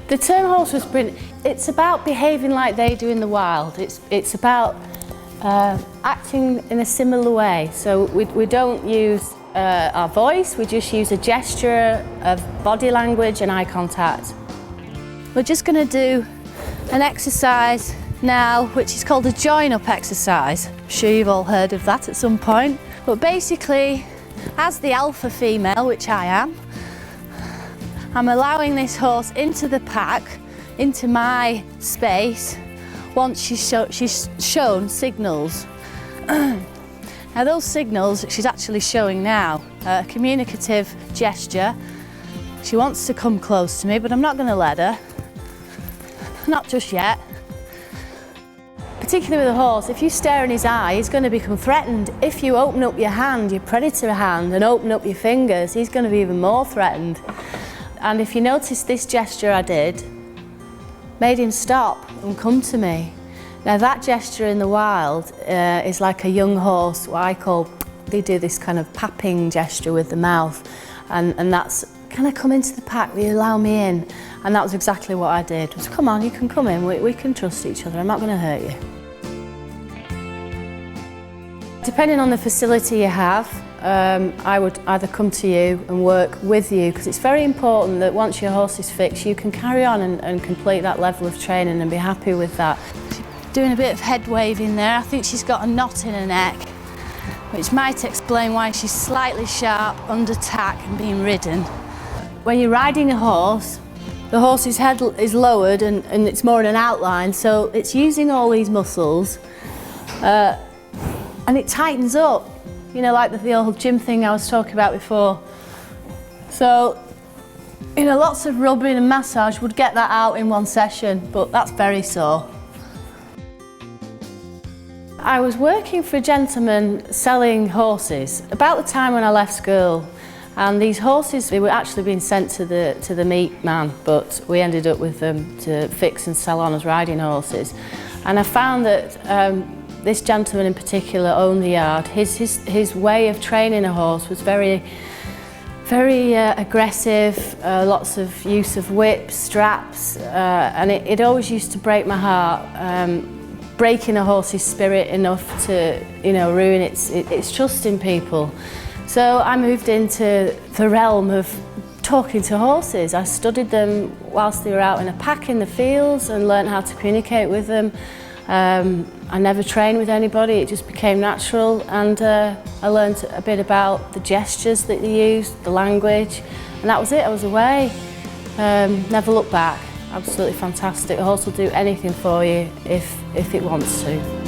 The term horse whisperer, it's about behaving like they do in the wild. It's about acting in a similar way. So we don't use our voice, we just use a gesture of body language and eye contact. We're just going to do an exercise now which is called a join-up exercise. I'm sure you've all heard of that at some point. But basically, as the alpha female, which I am, I'm allowing this horse into the pack, into my space, once she's shown signals. Now those signals she's actually showing now, a communicative gesture. She wants to come close to me, but I'm not going to let her. Not just yet. Particularly with a horse, if you stare in his eye, he's going to become threatened. If you open up your hand, your predator hand, and open up your fingers, he's going to be even more threatened. And if you notice this gesture I did, made him stop and come to me. Now that gesture in the wild is like a young horse, what I call, they do this kind of papping gesture with the mouth, and that's, can I come into the pack, will you allow me in? And that was exactly what I did, was come on, you can come in, we can trust each other, I'm not going to hurt you. Depending on the facility you have, I would either come to you and work with you, because it's very important that once your horse is fixed, you can carry on and complete that level of training and be happy with that. Doing a bit of head waving there. I think she's got a knot in her neck, which might explain why she's slightly sharp, under tack and being ridden. When you're riding a horse, the horse's head is lowered and it's more in an outline, so it's using all these muscles and it tightens up, you know, like the old gym thing I was talking about before. So, you know, lots of rubbing and massage would get that out in one session, but that's very sore. I was working for a gentleman selling horses about the time when I left school, and these horses, they were actually being sent to the meat man, but we ended up with them to fix and sell on as riding horses. And I found that this gentleman in particular owned the yard. His way of training a horse was very aggressive, lots of use of whips, straps, and it always used to break my heart. Breaking a horse's spirit enough to, you know, ruin its trust in people. So I moved into the realm of talking to horses. I studied them whilst they were out in a pack in the fields and learned how to communicate with them. I never trained with anybody, it just became natural, and I learned a bit about the gestures that they used, the language, and that was it, I was away. Never looked back. Absolutely fantastic. A horse will do anything for you if it wants to.